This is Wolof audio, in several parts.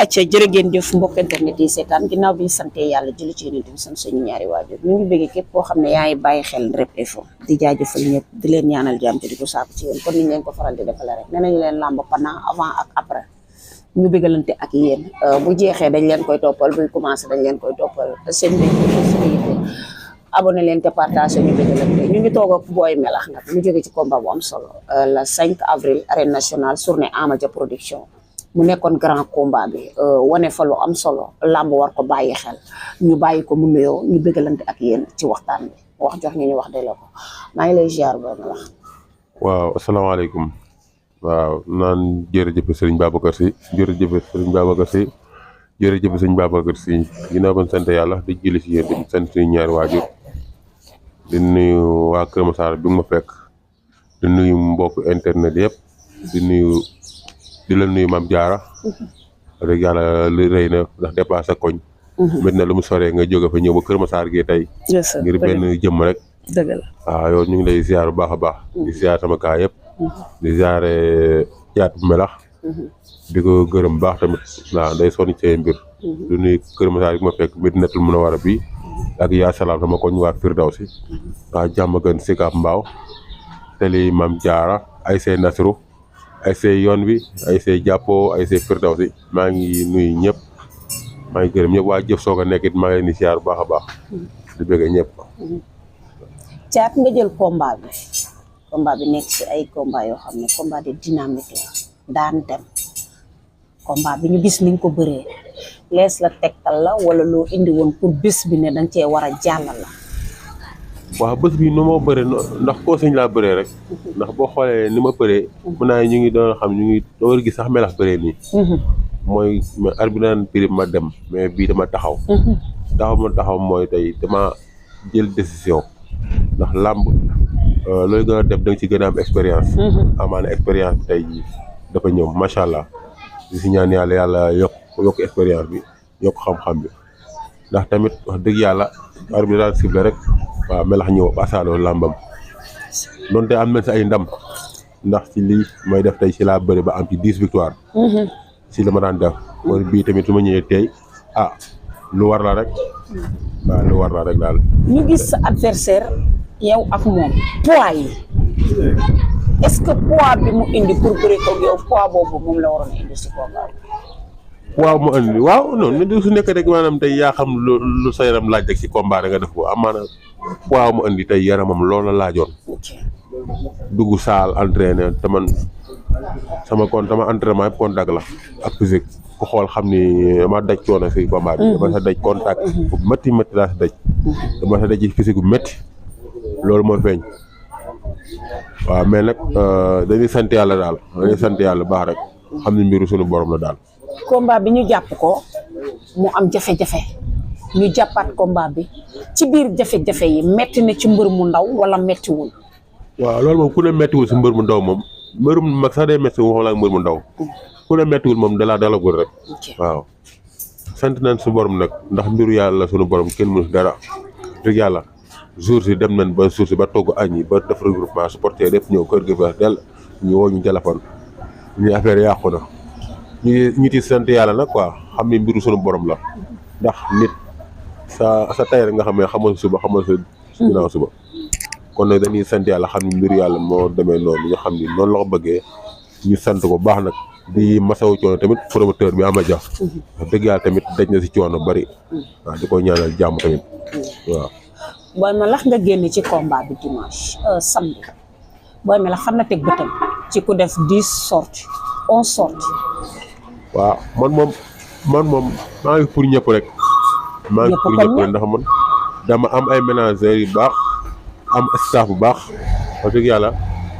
acca jërë ngeen jëf mbokk internet yi seetaan ginnaaw bi ñu sante yàlla julli ci yonent bi sant suñu ñaari waajur ñu ngi bëggee képp koo xam ne yaa ngi bàyyi xel Rap Info di jaajëfal ñëpp di leen ñaanal jàmm te di ko saaku ci yéen kon niñ leen ko faral di defale rek nee nañu leen làmb pendant avant ak après ñu bëggalante ak yéen bu jeexee dañ leen koy toppal buy commencé dañ leen koy toppal seen mbéy abonné leen te partagé ñu bëggalante ñu ngi toog ak Boy Melax nag mu jóge ci combat bu am solo le 5 avril arène nationale journée Ama Dia production mu nekkoon grand combat bi wane fa lu am solo làmb war ko bàyyi xel ñu bàyyi ko mu nuyoo ñu bëggalante ak yéen ci waxtaan bi wax jox ñu wax de la ko maa ngi lay ziar Boy Melax. waaw asalaamaaleykum waaw naan jërëjëf Serigne Babacar Sy jërëjëf Serigne Babacar Sy jërëjëf Serigne Babacar Sy ginnaaw ba ñu sant yàlla di jëli si yéen di sant suñu ñaari waajur di nuyu waa Kër Massar bi nga ma fekk di nuyu mbokk internet yëpp di la nuyu Mame Diarra rek yàlla li rëy na ndax dépassé koñ mét na lu mu soree nga jóge fa ñëw ba Kër Massar gi tey ngir benn jëmm rek dëgg la waaw yow ñu ngi lay ziar bu baax a baax di ziar sama kaa yëpp di ziare Caat bu Melax di ko gërëm baax tamit waaw day sonn ci mbir du nuyu Kër Massar gi ma fekk Medinatul Munawwara bi ak yaa salaam sama koñ waa Firdawsi waa jàmm gën Sicap Mbao teli Mame Diarra ay say Nasru ay say yoon wi ay say jàppoo ay say Firdawsi maa ngi nuyu ñëpp maa ngi gërëm ñëpp waa jëf soog a nekkit maa ngi leen di ziar bu baax a baax di bëgg ñëpp. Caat nga jël combat bi nekk ci ay combat yoo xam ne combat de dynamique la daan dem combat bi ñu gis ni nga ko bëree lees la tegtal la wala loo indi woon pour bés bi ne danga cee war a jàll la. waaw bés bi nu ma bëree ndax koo sëñ laa bëree rek ndax boo xoolee ni ma bëree mun naa ñu ngi doon xam ñu ngi door gis sax Melax bëree nii mooy arbitre naan prix ma dem mais bii dama taxaw taxaw mooy tey dama jël décision ndax làmb looy gën a dem da nga ci gën a am expérience amaana expérience bi tey jii dafa ñëw macha allah di si ñaan yàlla yokk expérience bi yokk xam-xam bi ndax tamit wax dëgg yàlla arbitre daal cible rek waaw Melax ñëw asaaloo làmbam doonte am na si ay ndam ndax ci lii may def tey si laa bëri ba am ci 10 victoire si la ma daan def mooy bii tamit su ma ñëwee tey lu war la rek waaw lu war la rek daal. ñu gis sa adversaire yow ak moom poids yi est-ce que poids bi mu indi pour bëri ko yow poids boobu moom la waroon a indi si combat bi. waaw mu andi waaw non nit su nekk rek maanaam tey yaa xam lu sa yaram laaj rek si combat nga def ko amaana poids mu andi tey yaramam loolu la laajoon dugg saal entraîné te man sama entraînement yëpp contact la ak physique ku xool xam ni dama daj coono si combat bi dama sa daj contact bu métti laa si daj dama sa daj ci physique bu métti loolu moo feeñ waaw mais nag dañuy sant yàlla daal dañuy sant yàlla baax rek xam ni mbiru suñu borom la daal. combat bi ñu jàpp ko mu am jafe-jafe ñu jàppaat combat bi ci biir jafe-jafe yi metti na ci mbër mu ndaw wala mettiwul. waaw loolu moom ku ne mettiwul si mbër mu ndaw moom mbër mu mag sax day metti waxuma la mbër mu ndaw ku ne mettiwul moom dalagul rek. waaw sant nañ su borom nag ndax mbiru yàlla sunu borom kenn mënu dara dëgg yàlla jour si dem nañ ba suuf si ba togg añ yi ba def regroupement supporter yëpp ñëw kër gi ba del ñu woo ñu téléphone ñu affaire yàqu na. ñu ci sant yàlla nag quoi xam ni mbiru sunu borom la ndax nit sa tay rek nga xam ne xamal suba xamal sa ginnaaw suba kon nag dañuy sant yàlla xam ni mbiru yàlla moo demee noonu ñu xam ni noonu la ko bëggee ñu sant ko baax nag di masawu coono tamit promoteur bi Ama Dia wax dëgg yàlla tamit daj na si coono bari waaw di ko ñaanal jàmm tamit waaw. Boy Melax nga génn ci combat bi dimanche samedi Boy Melax fan la teg bëtam ci ku def 10 sorties 11 sorties. waaw man moom maa ngi pour ñëpp rek. maa ngi pour ñëpp rek ndax man dama am ay ménagères yu baax am staff bu baax wax dëgg yàlla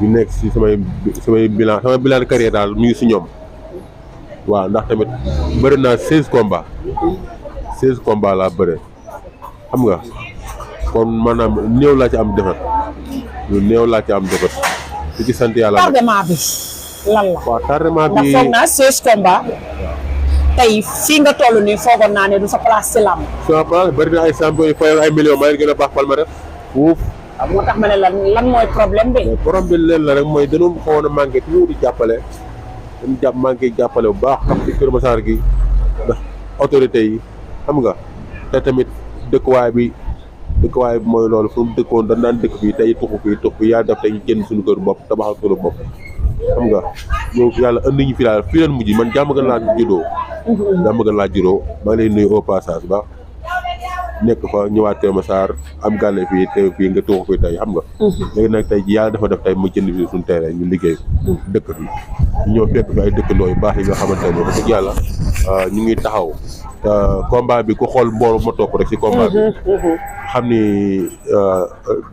ñu nekk si samay bilan de carrière daal mu ngi si ñoom. waaw ndax tamit bëri naa 16 combats 16 combats laa bëre xam nga kon maanaam néew laa ci am defet lu néew laa ci am defet di ci sant yàlla. tardement bi lan la. waaw tardement bi ndax foog naa 16 combats tey fii nga toll nii foogoon naa ne du sa place ci làmb. sama place bëri na ay champion yu fayal ay millions maa ngi gën a baax palmarès wuuf. waaw moo tax ma ne lan mooy problème bi. problème bi leen la rek mooy dañoo xawoon a manqué tuuti jàppale dañu manqué jàppale bu baax xam ci Kër Massar gi ndax autorité yi xam nga te tamit dëkkuwaay bi mooy loolu fu mu dëkkoon dañ daan dëkk fii tey tuxu fii yaa def tey ñu génn suñu kër bopp tabaxal suñu bopp xam nga ñoo yàlla andi ñu fi daal fii leen mujj man jàmm gën laa juddoo maa ngi lay nuyu au passage ba nekk fa ñëwaat Kër Massar am gàlle fii te fii nga tuxu fii tey xam nga léegi nag tey ji yàlla dafa def tey mu jënd fii suñu terrain ñu liggéey dëkk fi ñoo fekk fi ay dëkkandoo yu baax yi nga xamante ne wax dëgg yàlla ñu ngi taxaw te combat bi ku xool mbooloo ma topp rek si combat bi xam ni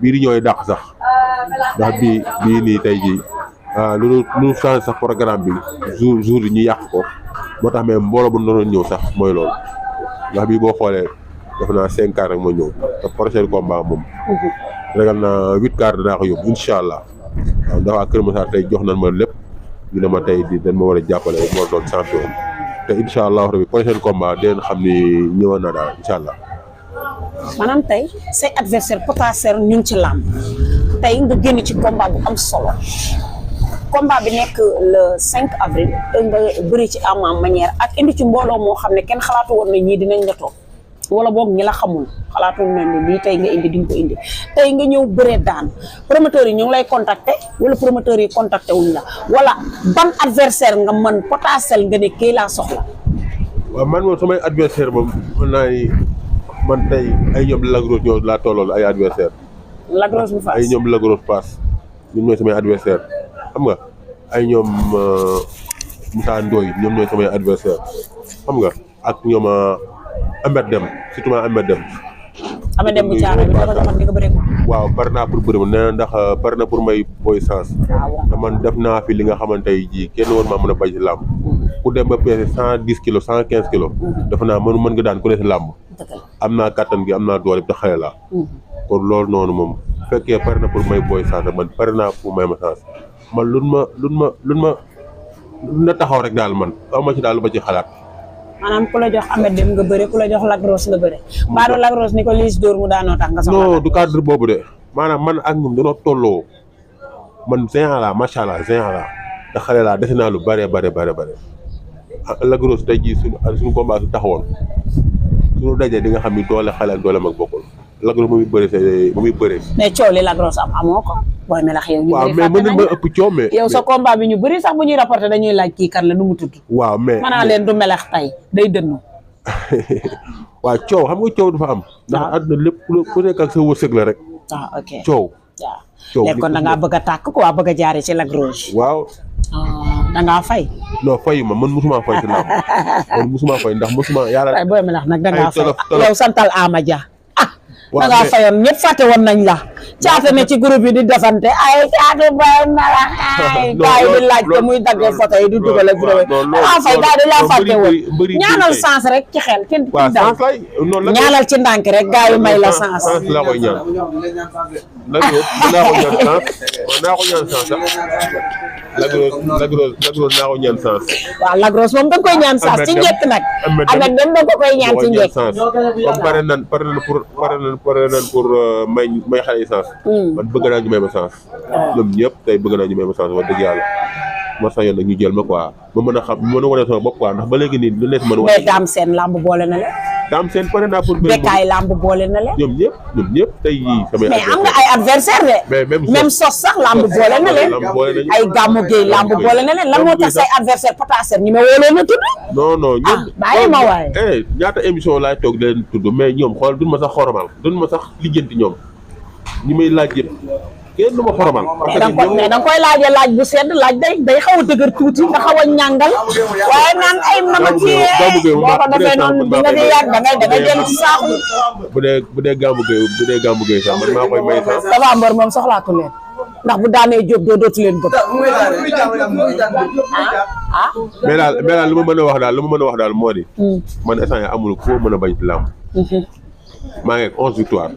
bii di ñooy dàq sax ndax bii nii tey jii lu changé sax programme bi jour yi ñu yàq ko moo tax mais mbooloo bu doon ñëw sax mooy loolu ndax bii boo xoolee def naa 5 quarts rek moo ñëw te prochain combat moom regal naa 8 quarts danaa ko yóbbu incha allah waaw ndax waa Kër Massar tey jox nañ ma lépp ñu ne ma tey di dañ ma war a jàppale moo doon champion te incha allah rabi prochain combat dinañ xam ni ñëwoon na daal incha allah. maanaam tey say adversaire potentiel ñu ngi ci làmb tey nga génn ci combat bu am solo combat bi nekk le 5 avril nga bëri ci Ama Manière ak indi ci mbooloo moo xam ne kenn xalaatu woon na ñii dinañ la toog wala boog ñi la xamul xalaatu na ni lii tey nga indi di nga ko indi tey nga ñëw bëree daan promoteur yi ñu ngi lay contacter wala promoteur yi contacter wuñ la wala ban adversaire nga mën potentiel nga ne kii laa soxla. waaw man moom samay adversaire moom mën naa ni man tey ay ñoom Lagros ñoo laa tollool ay adversaire Lagros bu Fass ay ñoom Lagros Fass ñoom ñooy samay adversaire xam nga ay ñoom Moussa Ndoye ñoom ñooy samay adversaire xam nga ak ñoom Ahmed Dem surtout Ahmed Dem. Ahmed Dem bu Thiaroye bi dafa joxoon di nga bëree ko. waaw pare naa pour bëri ma nee na ndax pare na pour may boy sens te man def naa fi li nga xamante ji kenn war maa mën a bay si làmb ku dem ba peese 110 kilos 115 kilos dafa naa mën nga daan ku ne si làmb am naa kattan gi am naa doole bi te xale laa kon loolu noonu moom bu fekkee pare na pour may boy sens man pare naa pour may ma sens man lun ma taxaw rek daal man aw ma ci daal lu ma ci xalaat. maanaam ku la jox Ahmed Dem nga bëre ku la jox Lagros nga bëre. Baado Lagros ni ko Liss dóor mu daanoo tax nga soxla. non du cadre boobu de maanaam man ak ñoom dañoo tolloo man géant laa macha allah géant laa te xale laa dese naa lu bare Lagros tey jii suñu combat su taxawoon suñu dajee di nga xam ni doole xale ak doole mag bokkul Lagros mu muy bëre. mais coow li Lagros amoo ko. booy melax yow ñu bëri waaw mais mën nañ ma ëpp coow mais. yow sa combat bi ñu bëri sax bu ñuy rapporté dañuy laaj kii kan la nu mu tudd. waaw mais mën naa leen du melax tey day dënnu. waaw coow xam nga coow dafa am. ndax àdduna lépp ku nekk ak sa wërsëg la rek. ok coow. waaw léegi kon da ngaa bëgg a tàkk quoi bëgg a jaaree ci Lagros. waaw. da ngaa fay. non fayu ma man musuma fay si làmb man musuma fay ndax musuma yàlla. waaye booy melax nag da ngaa fay tolof yow santal Ama Dia. waaw da ngaa fayoon ñëpp fàtte woon nañ la. caata ne ci groupe yi di defante ay caata booy melax ay gars yi di laaj te muy daggee photo yi di dugal ak vidéo da ngaa fay gars yi di laa fàtte woon ñaanal sens rek ci xel ci daw ñaanal ci ndànk rek gars yi may la sens laa koy ñaan Lagros naa ko ñaan sens naa ko ñaan sens sax Lagros naa ko ñaan sens waaw Lagros moom da nga koy ñaan sens ci njëkk nag Ahmed Dem da nga koy ñaan ci njëkk comme pare nan pour may xale yi sens man bëgg naa ñu may ma sens ñoom ñëpp tey bëgg naa ñu may ma sens wax dëgg yàlla ma sax yoon nag ñu jël ma quoi ma mën a xam mën a wane sama bopp quoi ndax ba léegi nii lu nekk mën a wane. mais Dame Sène lamb boole na la. Dame Sène pare naa pour. Bécaye lamb boole na la. ñoom ñëpp tey yii samay. mais am nga ay adversaire de. mais même sos sax lamb boole na leen. ay Gamou Gueye lamb boole na leen lan moo tax say adversaire potentiel ñi ma wóoloo na tudd. non ñoom bàyyi ma waaye. ñaata émission laay toog leen tudd mais ñoom xool duñ ma sax xoromal duñ ma sax lijjanti ñoom ñi may laaj yëpp kenn du ma xoromal. mais da nga koy laajee laaj bu sedd laaj day xaw a dëgër tuuti nga xaw a ñàngal waaye naan ay mama kii boo ko defee noonu di nga di yàgg da ngay jël ci saako. bu dee Gamou Gueye sax man maa koy may sax. Tapha Mbeur moom soxlaatu leen ndax bu daanee jóg dootu leen bëgg. mais daal lu ma mën a wax daal moo di. man instant yii amul koo mën a bañ ci làmb. maa ngi ak 11 victoire.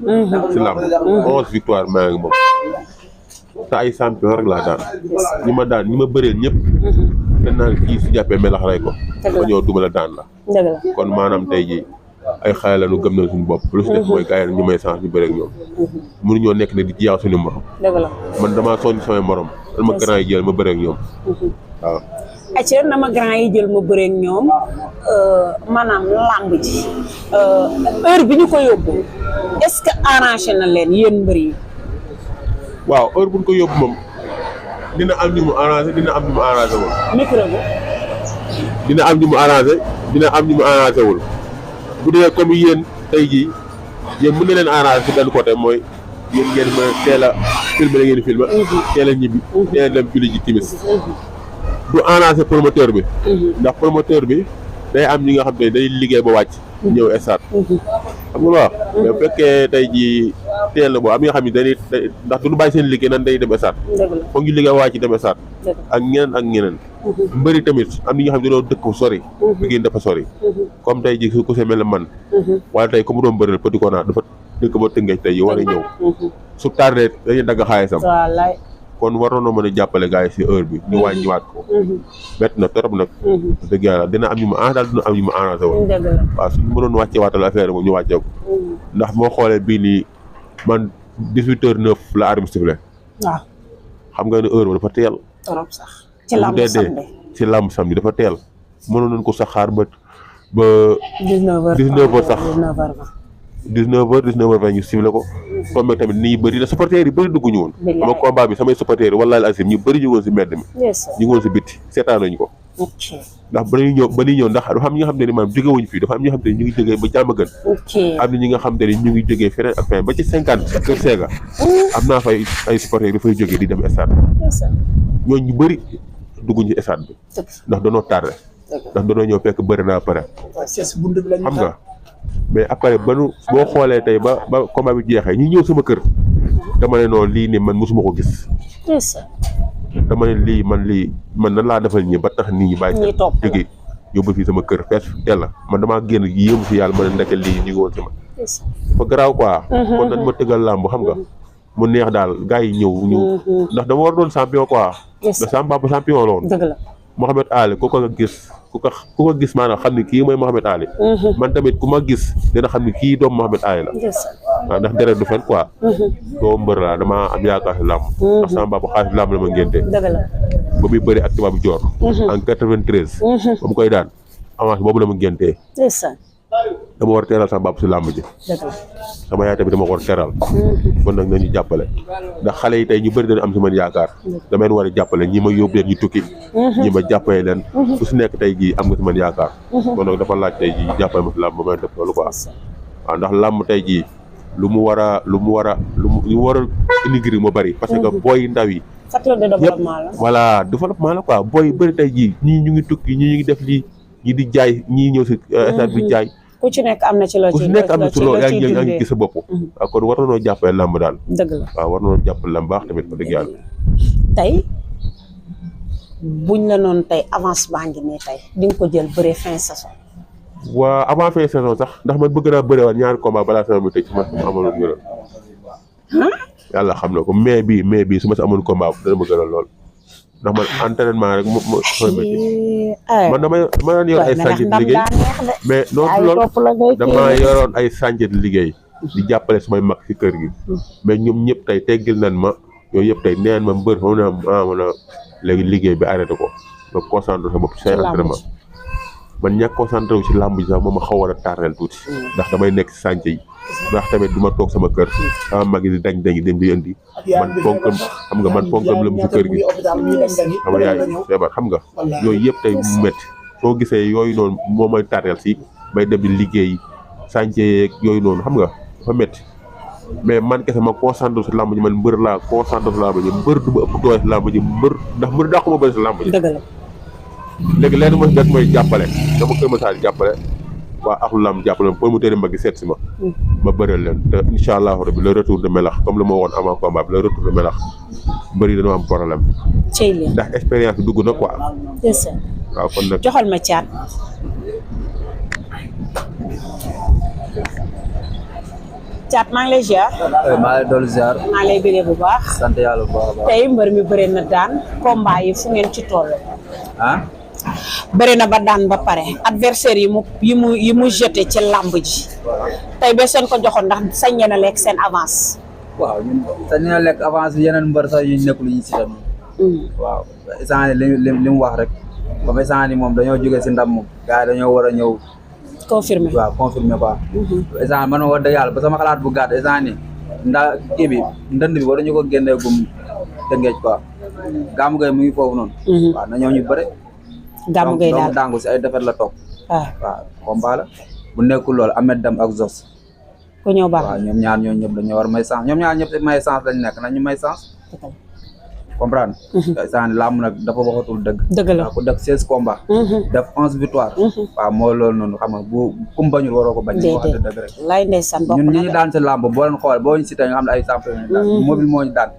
ci làmb 11 victoire maa ngi moom. te ay champion rek laa daan. ñi ma bëreel ñëpp. dañ naan kii su jàppee melax rey ko. ba ñëw duma la daan la. kon maanaam tey jii ay xale la ñu gëm nañ suñu bopp. lu si def mooy gars yi ñu may chance ñu bëre ak ñoom. mënuñoo nekk ne di ci yaaw suñu morom. man damaa soññ samay morom. dan ma grand yi jël ma bëre ak ñoom. waaw. acca na ma grand yi jël ma bëreeg ñoom maanaam làmb ji heure bi ñu ko yóbbu est-ce que arrangé na leen yéen mbër yi. waaw heure bu ñu ko yóbbu moom dina am ñu mu arrangé dina am ñu mu arrangé wul. micro bi. dina am ñu mu arrangé dina am ñu mu arrangé wul bu dee comme yéen tey jii yéen mën na leen arrangé ci benn côté mooy yéen ngeen mën a teel a filmé la ngeen filmé. teel a ñibbi. teel a dem julli ji timis. du arrangé promoteur bi. ndax promoteur bi day am ñi nga xam ne day liggéey ba wàcc. ñëw stade. xam nga lu wax. mais bu fekkee tey jii teel na boo am ñi nga xam ne dañuy ndax du ñu bàyyi seen liggéey nan day dem stade. foog ñu liggéey ba wàcc dem stade. ak ñeneen. mbëri tamit am na ñi nga xam ne dañoo dëkk sori. Pikine dafa sori. comme tey jii ku see mel ne man. wala tey comme doon bëri Petit Kona dafa dëkk ba Tëngéej tey yi war a ñëw. su tardé dañuy dagg xaalisam. kon waroon na mën a jàppale gars yi si heure bi ñu wàññiwaat ko. bett na trop nag. dëgg yàlla dina am ñu mu daal dina am ñu mu arrangé woon. waaw suñu mënoon wàcce waatal affaire moom ñu wàccee ko. ndax moo xoolee bii nii man 18h09 la arbitre sifflé. waaw xam nga ne heure ba dafa teel. trop sax ci làmb samedi ci làmb samedi dafa teel. mënoon nañ ko sax xaar ba 19h 19h sax 19h ñu sifflé ko. tombé tamit nii bëri na supporters yi bëri dugguñu woon. sama combat bi samay supporters yi wallaahi azim ñu bëri ñu woon si mbedd mi. ñu ngi woon si bitti seetaan nañu ko. ndax ba ñuy ñëw ndax dafa am ñi nga xam ne maanaam jóge wuñu fii dafa am ñi nga xam ne ñu ngi jógee ba jàmm gën. am na ñi nga xam ne ñu ngi jógee feneen ak feneen ba ci 50 kër Sega. am naa fay ay supporters dafay jógee di dem stade. ñooñu ñu bëri dugguñu ci stade bi. ndax danoo tardé. ndax danoo ñëw fekk bëri naa pare. xam nga. mais après boo xoolee tey ba combat bi jeexee ñu ñëw sama kër dama ne noonu lii nii man mosuma ko gis. dama ne lii man nan laa defal ñi ba tax nit ñi bàyyi jóge yóbbu fii sama kër fees yàlla man damaa génn yéemu si yàlla ma ne ndeke lii ñu ngi woon sama dafa garaaw quoi. kon nañ ma tëggal làmb xam nga mu neex daal gars yi ñëw ñu ndax dama war doon champion quoi. ndax sama papa champion la woon. dëgg la Mouhamed Ali ku ko gis maanaam xam ne kii mooy Mouhamed Ali. man tamit ku ma gis dina xam ne kii doomu Mouhamed Ali la. waaw ndax deret du fen quoi. doo mbër laa damaa am yaakaar si làmb. ndax sama papa xaalis làmb la ma ngénte. ba muy bëri ak tubaab joor. en 93. ba mu koy daan avance boobu la ma ngéntee. dama war a teeral sama bopp si làmb ji. sama yaay tamit dama ko war a teeral. kon nag nañu jàppale ndax xale yi tey ñu bëri dañu am si man yaakaar. dama leen war a jàppale ñi ma yóbbu leen ñu tukki. ñi ma jàppale leen. ku si nekk tey jii am nga si man yaakaar. kon nag dafa laaj tey jii jàppale ma si làmb ba may def loolu quoi. waaw ndax làmb tey jii lu mu war a inaugurer moo bëri. parce que booy ndaw yi. facteur de développement la. voilà développement la quoi booy bëri tey jii ñii ñu ngi tukki ñii ñu ngi def lii ñii di jaay ñii ñëw si stade bi jaay. ku ci nekk am na ci loo ci yaa ngi gis sa bopp. waaw kon war nañoo jàppale làmb daal. dëgg la waaw war nañoo jàppale làmb baax tamit fa dëgg yàlla. tey buñ la noonu tey avance baa ngi nii tey di nga ko jël bëree fin saison. waa avant fin saison sax ndax man bëgg naa bëree waat ñaari combat balaa saison bi tëj su ma amoon gënal. yàlla xam na ko mais bii su ma si amoon combat dana ma gënal lool. ndax man entraînement rek moo man dama yor ay sànjit liggéey mais noonu loolu dama yoroon ay sànjit liggéey di jàppale sumay mag ci kër gi mais ñoom ñëpp tey teggil nañ ma yooyu yëpp tey neen ma mbër fa mu ne mën a léegi liggéey bi arrêté ko nga concentré sa bopp ci say entraînement man ñàkk concentré wu ci làmb ji sax moom ma xaw war a tardel tuuti ndax damay nekk ci sànc yi ndax tamit du ma toog sama kër sama mag yi di dañ dem di indi man ponkam xam nga man ponkam la mu ci kër gi sama yaay feebar xam nga yooyu yëpp tey mu métti soo gisee yooyu noonu moo may tardel si may dem di liggéey sànc yeeg yooyu noonu xam nga dafa métti mais man kese ma concentré si làmb ji man mbër laa concentré si làmb ji mbër du ma ëpp doole si làmb ji mbër ndax mbër dàqu ma bëri si làmb ji léegi leen ma si des mooy jàppale dama Kër Masar jàppale waa axlu lam jàppale ma promoteur yi mag yi seet si ma bëreel leen te incha allahu rabi le retour de melax comme la ma waxoon avant combat bi le retour de melax bëri dañoo am problème ndax expérience bi dugg na quoi waaw kon nag joxal ma caat caat maa ngi lay ziar maa ngi lay dolli ziar maa ngi lay bëggee bu baax sant yàlla bu baax a baax tey mbër mi bëri na daan combat yi fu ngeen ci toll bëri na ba daan ba pare adversaire yi mu jeté ci làmb ji tey ba seen ko joxoon ndax sañ ngeen a lekk seen avance waaw ñun sañ ngeen a lekk avance bi yeneen mbër sax yu nekkul ñu si tam waaw instant li mu wax rek comme instant nii moom dañoo jógee si ndam moom gars yi dañoo war a ñëw confirmé waaw confirmer quoi instant man wax dëgg yàlla ba sama xalaat bu gàtt instant nii kii bi ndënd bi waruñu ko génnee gum Tëngéej quoi Gamou Gueye mu ngi foofu noonu waaw na ñëw ñu bëre Gamou Gueye daal dangu si ay defet la toog waaw combat la bu nekkul loolu Ahmed Deme ak Zos ku ñëw baax waaw ñoom ñaar ñooñu ñëpp dañoo war may chance ñoom ñaar ñëpp may chance lañ nekk nañu may chance comprendre instant làmb nag dafa waxatul dëgg la waaw ku def 16 combats def 11 victoire waaw moo loolu noonu xam nga bu kum bañul waroo ko bañ ñu waxante dëgg rek lay ndeysaan bokk ñun na ñi ñu daan si làmb boo leen xool boo ñu cité nga xam ne ay champion ñu daan mobile moo ñu daan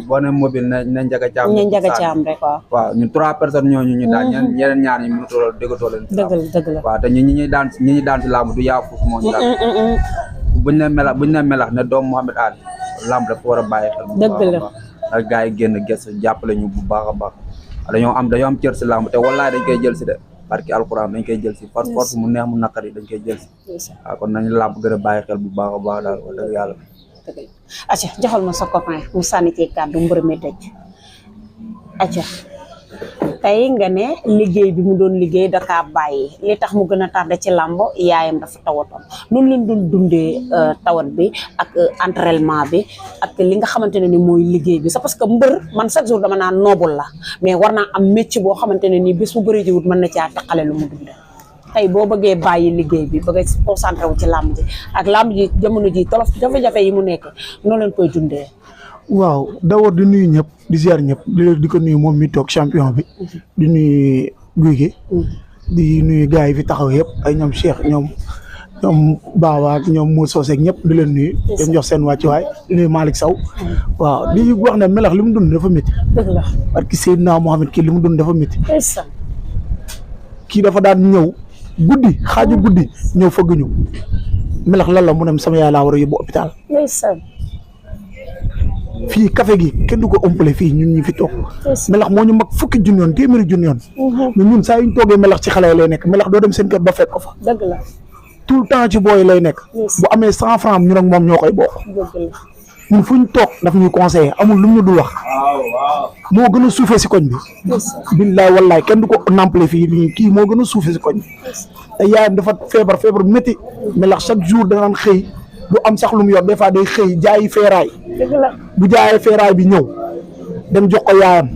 boo ne mobile na njaga caam rek waaw ñun 3 personnes ñooñu ñu daan ñeneen ñaar ñi mënutoo loolu déggatoo leen dëgg la waaw te ñi ñuy daan si làmb du yaa fuuf moo ñu daan buñ ne melax ne doom Mouhamed Ali làmb dafa war a bàyyi xel dëgg la ak gars yi génn gëstu jàppale ñu bu baax a baax dañoo am cër si làmb te wallaay dañ koy jël si de barki alxuraan dañ koy jël si par force mu neex mu naqari dañ koy jël si waaw kon nañu làmb gën a bàyyi xel bu baax a baax daal wax dëgg yàlla acca joxal ma sa copain mu sànni ci kàddu mbër mi tëj acca tey nga ne liggéey bi mu doon liggéey dakaa bàyyi li tax mu gën a tardé ci làmb yaayam dafa tawatoon noonu leen doon dundee tawat bi ak entraînement bi ak li nga xamante ne ni mooy liggéey bi c'est parce que mbër man chaque jour dama naan noobul la mais war naa am métier boo xamante ne nii bés bu bëree jiwut mën na caa taqale lu mu dundee tey boo bëggee bàyyi liggéey bi bëgg a concentré wu ci làmb ji ak làmb ji jamono ji tolof jafe-jafe yi mu nekk noonu leen koy dundee. waaw d'abord di nuyu ñëpp di ziar ñëpp di ko nuyu moom mi toog champion bi di nuyu guy gi di nuyu gars yi fi taxaw yëpp ay ñoom Cheikh ñoom Baba ak ñoom Moussa Sosek ñëpp di leen nuyu dem jox seen wàccuwaay di nuyu Malick Sow waaw di wax ne melax li mu dund dafa métti parce que Seydina Mohamed kii li mu dund dafa métti kii dafa daan ñëw guddi xaaju guddi ñëw fëgg ñu melax lan la mu ne sama yaay laa war a yóbbu hôpital fii café gi kenn du ko ëmpale fii ñun ñi fi toog melax moo ñu mag fukki junni yoon téeméeri junni yoon mais ñun saa yu ñu toogee melax ci xale yi lay nekk melax doo dem seen kër ba fekk ko fa dëgg la tout le temps ci booy lay nekk bu amee 100 francs ñun ak moom ñoo koy bokk ñun fu ñu toog daf ñuy conseiller amul lu mu ñu dul wax moo gën a suufee si koñ bi billaay wallaay kenn du ko nampale fii kii moo gën a suufee si koñ bi te yaayam dafa feebar métti melax chaque jour danaan xëy du am sax lu mu yor des fois day xëy jaayi feeraay bu jaayee feeraay bi ñëw dem jox ko yaayam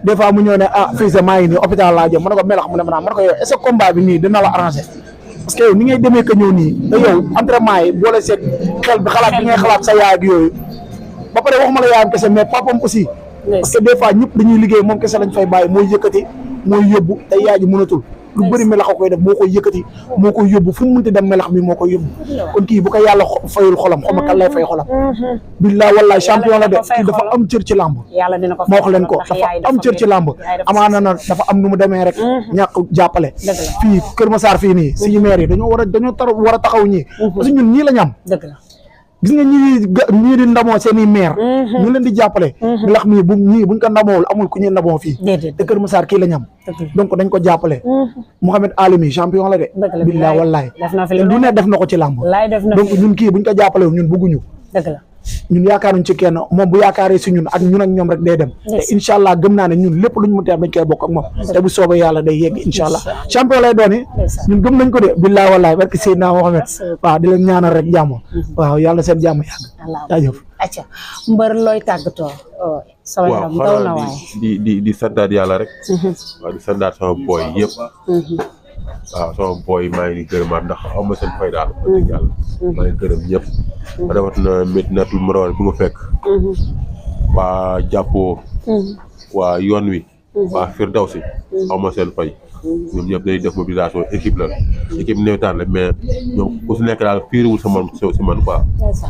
des fois mu ñëw ne fii maa ngi nii hôpital laa jëm ma ne ko melax mu ne ma ne ko yow est-ce que combat bi nii dina la arrangé parce que yow ni ngay demee que ñëw nii te yow entraînement yi boole seet xel bi xalaat bi ngay xalaat sa yaay ak yooyu ba pare waxuma la yaayam kese mais papam aussi parce que des fois ñëpp dañuy liggéey moom kese lañ fay bàyyi mooy yëkkati mooy yóbbu te yaay ji mënatul lu bëri melax a koy def moo koy yëkkati moo koy yóbbu fu mu mënti dem melax mi moo koy yóbbu kon kii bu ko yàlla fayul xolam xaw ma kan lay fay xolam billaay wallaay champion la de kii dafa am cër ci làmb ma wax leen ko dafa am cër ci làmb amaana na dafa am nu mu demee rek ñàkk jàppale fii Kër Massar fii nii suñu maire yi dañoo war a taxaw ñii parce que ñun ñii la ñu am gis nga ñii di ndamoo seen i maire ñu leen di jàppale melax mii buñ ko ndamoowul amul ku ñuy ndamoo fii te Kër Massar kii la ñu am donc dañ ko jàppale Mouhamed Alimi champion la de billaay wallaay lu ne def na ko ci làmb donc ñun kii buñ ko jàppale ñun bëgguñu ñun yaakaaruñ ci kenn moom bu yaakaaree si ñun ak ñoom rek day dem te incha allah gëm naa ne ñun lépp luñ mu teer dañ koy bokk ak moom te bu soobee yàlla day yegg incha allah champion lay dooni ñun gëm nañ ko de billaay wallaay barki Seydina Mohamed waaw di leen ñaanal rek jàmm waaw yàlla seen jàmm yàgg jaajëf acca mbër looy tàggatoo sama yaram daw na waay di santaat yàlla rek waaw di santaat sama booy yëpp waaw sama booy maa ngi gërëmaat ndax aw ma seen fay daal wax dëgg yàlla maa ngi gërëm ñëpp rawat na Médinatoul Mourawar bu nga fekk waa jàppoo waa yoon wi waa Firdawsi aw ma seen fay ñoom ñëpp dañuy def mobilisation équipe la équipe néewtaan la mais ñoom ku si nekk daal fiiriwul si man quoi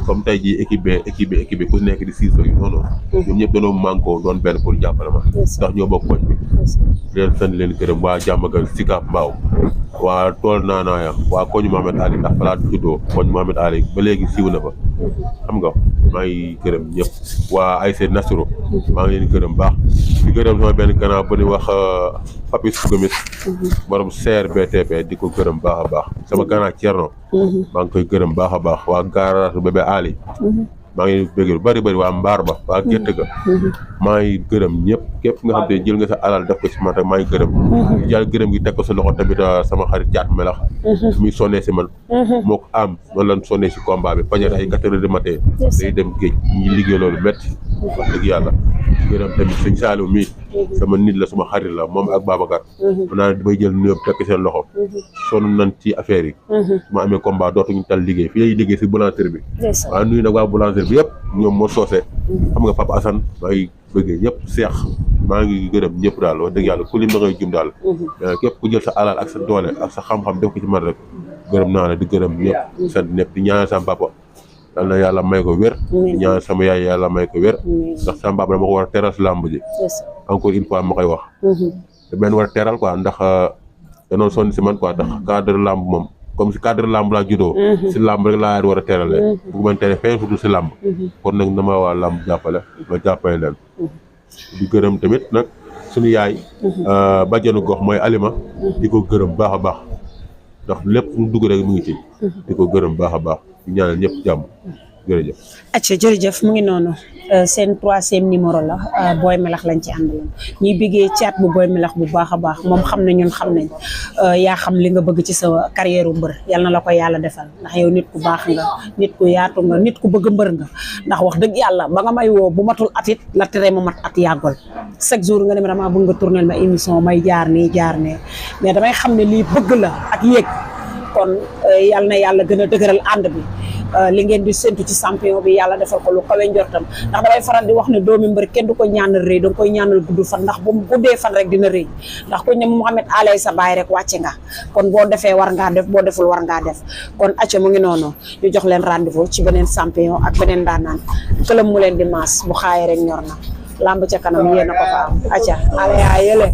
comme tey jii équipe bi ku si nekk di siiso yi noonu ñoom ñëpp dañoo manko doon benn pour jàppale ma ndax ñoo bokk koñ bi leen sant leen gërëm waa Jàmmagal Sicap Mbao waa tool naanaaya waa koñu Mohamed Ali ndax falaa juddoo koñu Mohamed Ali ba léegi siiw na fa xam nga maa ngi gërëm ñëpp waa ASC Nasru maa ngi leen gërëm baax di gërëm sama benn gannaaw ba ni wax Papis Gomis borom CRBTP di ko gërëm baax a baax sama gannaaw Thierno maa ngi koy gërëm baax a baax waa garage bébé Ali maa ngi bëgg lu bari waa mbaar ba waa gerte ga maa ngi gërëm ñëpp képp nga xam te jël nga sa alal def ko ci man rek maa ngi gërëm yàlla gërëm gi teg ko sa loxo tamit sama xarit Caat Melax muy sonnee si man moo ko am noonu lan sonnee si combat bi fajar ay 4 heures du matin day dem géej ñi liggéey loolu métti wax dëgg yàlla gërëm tamit sëñ Saliou mii sama nit la suma xarit la moom ak Babacar mu naa damay jël nuyoo tekk seen loxo sonn nañ ci affaire yi su ma amee combat dootuñu tal liggéey fii lay liggéey si boulangerie bi waaw nuyu nag waa boulangerie bi yëpp ñoom moo soosee xam nga Papa Assane maa ngi bëggee ñëpp Seex maa ngi gërëm ñëpp daal wax dëgg yàlla ku lim da ngay jum daal képp ku jël sa alal ak sa doole ak sa xam-xam def ko ci man rek gërëm naa la di gërëm ñëpp sant ñëpp di ñaanal sama papa yal na yàlla may ko wér di ñaanal sama yaay yàlla may ko wér ndax sama papa dama ko war a teral si làmb ji encore une fois ma koy wax da benn war a teral quoi ndax danoon sonn si man quoi ndax cadre làmb moom comme si cadre làmb laa juddoo si làmb rek laa war a terale bu ma tere fenn surtout si làmb kon nag na ma waa làmb jàppale ma jàppale leen di gërëm tamit nag suñu yaay bàjjenu gox mooy Alima di ko gërëm baax a baax ndax lépp mu dugg rek mu ngi ci di ko gërëm baax a baax di ñaanal ñëpp jàmm jërëjëf acca jërëjëf mu ngi noonu seen 3e numéro la Boy Melax lañ ci àndaloon ñuy biggee Caat bu Boy Melax bu baax a baax moom xam na ñun xam nañ yaa xam li nga bëgg ci sa carrière u mbër yal na la ko yàlla defal ndax yow nit ku baax nga nit ku yaatu nga nit ku bëgg mbër nga ndax wax dëgg yàlla ba nga may woo bu matul atit la tere ma mat at yàggol chaque jour nga ne ma damaa bëgg nga tournel ma émission may jaar nii mais damay xam ne lii bëgg la ak yéeg kon yal na yàlla gën a dëgëral ànd bi li ngeen di séntu ci champion bi yàlla defal ko lu kawe njortam ndax damay faral di wax ne doomi mbër kenn du ko ñaanal rëy danga koy ñaanal gudd fan ndax bu mu guddee fan rek dina rëy ndax ku ne Mouhamed Alay sa baay rek wàcce nga kon boo defee war ngaa def boo deful war ngaa def kon acca mu ngi noonu ñu jox leen rendez-vous ci beneen champion ak beneen daanaan këlam mu leen di maas bu xaayee rek ñor na lamb ca kanam yéen a ko fa am acca ale yaa yële